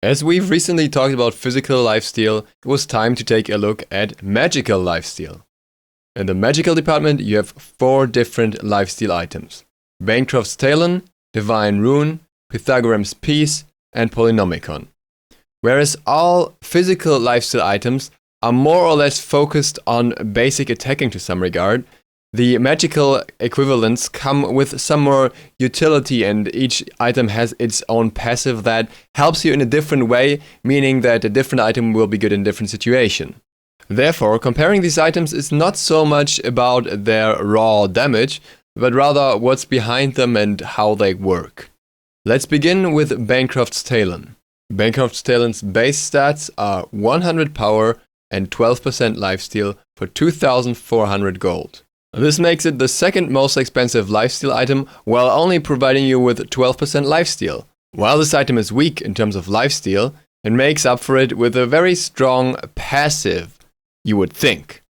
As we've recently talked about physical lifesteal, it was time to take a look at magical lifesteal. In the magical department, you have 4 different lifesteal items: Bancroft's Talon, Divine Rune, Pythagorem's Peace, and Polynomicon. Whereas all physical lifesteal items are more or less focused on basic attacking to some regard, the magical equivalents come with some more utility, and each item has its own passive that helps you in a different way, meaning that a different item will be good in a different situation. Therefore, comparing these items is not so much about their raw damage, but rather what's behind them and how they work. Let's begin with Bancroft's Talon. Bancroft's Talon's base stats are 100 power and 12% lifesteal for 2,400 gold. This makes it the second most expensive lifesteal item, while only providing you with 12% lifesteal. While this item is weak in terms of lifesteal, it makes up for it with a very strong passive, you would think.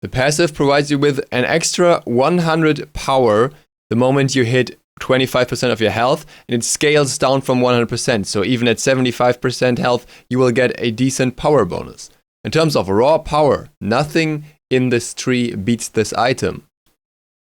The passive provides you with an extra 100 power the moment you hit 25% of your health, and it scales down from 100%, so even at 75% health, you will get a decent power bonus. In terms of raw power, nothing in this tree beats this item.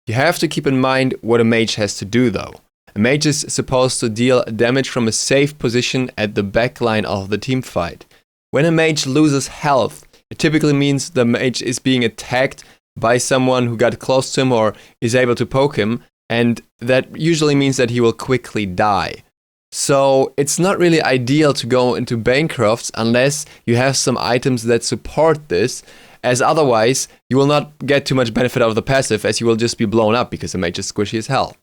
You have to keep in mind what a mage has to do though. A mage is supposed to deal damage from a safe position at the backline of the team fight. When a mage loses health, it typically means the mage is being attacked by someone who got close to him or is able to poke him, and that usually means that he will quickly die. So it's not really ideal to go into Bankrofts unless you have some items that support this, as otherwise you will not get too much benefit out of the passive, as you will just be blown up because the mage is squishy as hell.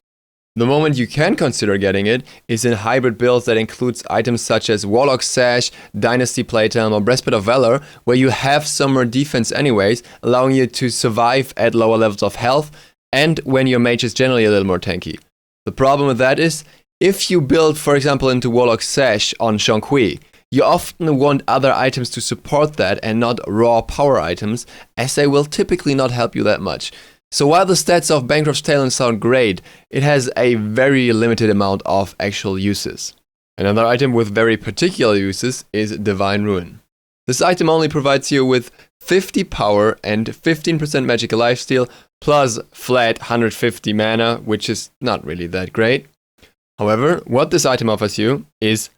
The moment you can consider getting it is in hybrid builds that includes items such as Warlock Sash, Dynasty Playtime, or Breastplate of Valor, where you have some more defense anyways, allowing you to survive at lower levels of health, and when your mage is generally a little more tanky. The problem with that is, if you build, for example, into Warlock Sash on Shanghui, you often want other items to support that and not raw power items, as they will typically not help you that much. So while the stats of Bancroft's Talon sound great, it has a very limited amount of actual uses. Another item with very particular uses is Divine Rune. This item only provides you with 50 power and 15% magical lifesteal, plus flat 150 mana, which is not really that great. However, what this item offers you is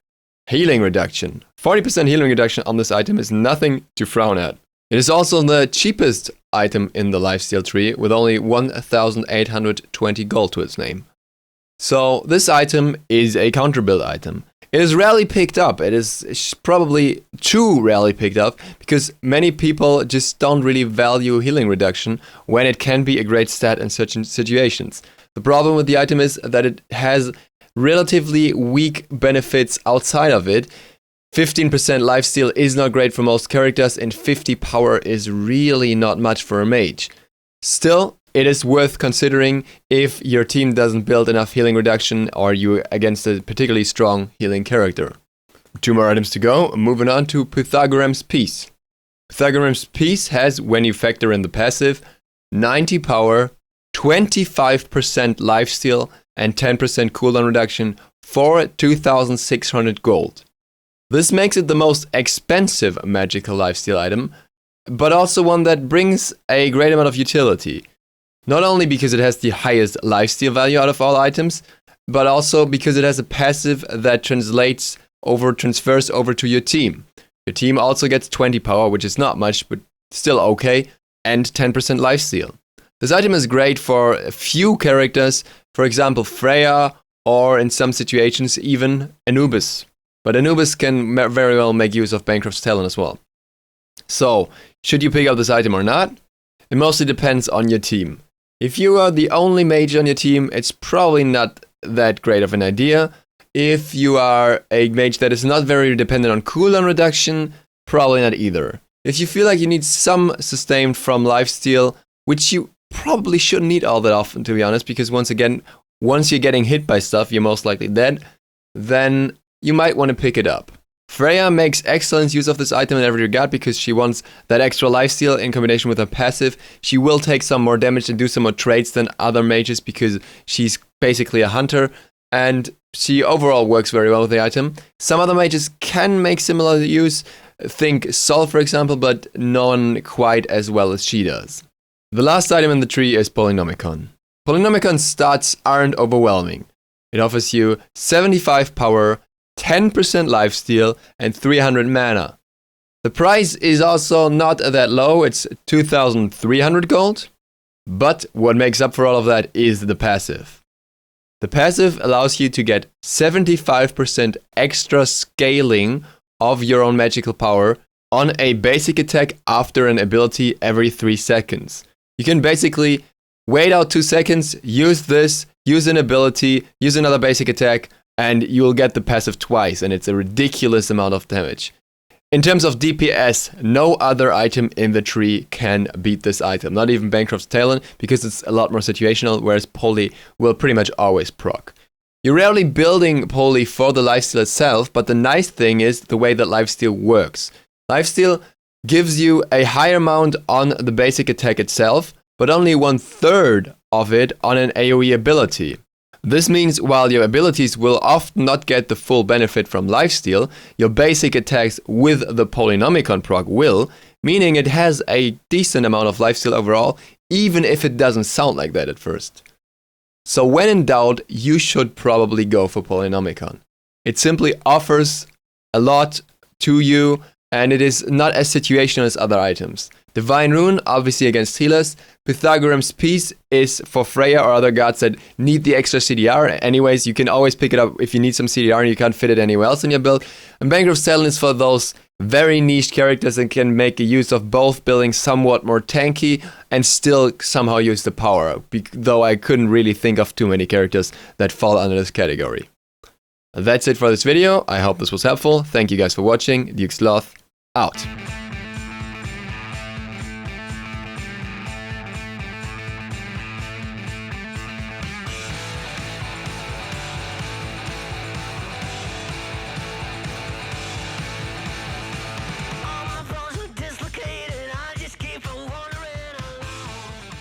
healing reduction. 40% healing reduction on this item is nothing to frown at. It is also the cheapest item in the lifesteal tree, with only 1,820 gold to its name. So this item is a counter build item. It is rarely picked up. It is probably too rarely picked up because many people just don't really value healing reduction when it can be a great stat in certain situations. The problem with the item is that it has relatively weak benefits outside of it. 15% lifesteal is not great for most characters, and 50 power is really not much for a mage. Still, it is worth considering if your team doesn't build enough healing reduction or you're against a particularly strong healing character. 2 more items to go, moving on to Pythagorem's Peace. Pythagorem's Peace has, when you factor in the passive, 90 power, 25% lifesteal, and 10% cooldown reduction for 2,600 gold. This makes it the most expensive magical lifesteal item, but also one that brings a great amount of utility. Not only because it has the highest lifesteal value out of all items, but also because it has a passive that transfers over to your team. Your team also gets 20 power, which is not much, but still okay, and 10% lifesteal. This item is great for a few characters, for example Freya, or in some situations even Anubis. But Anubis can very well make use of Bancroft's Talon as well. So, should you pick up this item or not? It mostly depends on your team. If you are the only mage on your team, it's probably not that great of an idea. If you are a mage that is not very dependent on cooldown reduction, probably not either. If you feel like you need some sustain from lifesteal, which you probably shouldn't need all that often, to be honest, because once you're getting hit by stuff, you're most likely dead, then you might want to pick it up. Freya makes excellent use of this item in every regard because she wants that extra lifesteal in combination with her passive. She will take some more damage and do some more traits than other mages because she's basically a hunter. And she overall works very well with the item. Some other mages can make similar use, think Sol for example, but none quite as well as she does. The last item in the tree is Polynomicon. Polynomicon stats aren't overwhelming. It offers you 75 power, 10% lifesteal, and 300 mana. The price is also not that low, it's 2,300 gold. But what makes up for all of that is the passive. The passive allows you to get 75% extra scaling of your own magical power on a basic attack after an ability every 3 seconds. You can basically wait out 2 seconds, use this, use an ability, use another basic attack, and you'll get the passive twice, and it's a ridiculous amount of damage. In terms of DPS, no other item in the tree can beat this item, not even Bancroft's Talon, because it's a lot more situational, whereas Poly will pretty much always proc. You're rarely building Poly for the lifesteal itself, but the nice thing is the way that lifesteal works. Lifesteal gives you a higher amount on the basic attack itself, but only 1/3 of it on an AoE ability. This means while your abilities will often not get the full benefit from lifesteal, your basic attacks with the Polynomicon proc will, meaning it has a decent amount of lifesteal overall, even if it doesn't sound like that at first. So when in doubt, you should probably go for Polynomicon. It simply offers a lot to you, and it is not as situational as other items. Divine Rune, obviously against healers. Pythagorem's Piece is for Freya or other gods that need the extra CDR. Anyways, you can always pick it up if you need some CDR and you can't fit it anywhere else in your build. And Bankruptcy Stalin is for those very niche characters that can make a use of both building somewhat more tanky and still somehow use the power, though I couldn't really think of too many characters that fall under this category. That's it for this video. I hope this was helpful. Thank you guys for watching. Duke Sloth, out.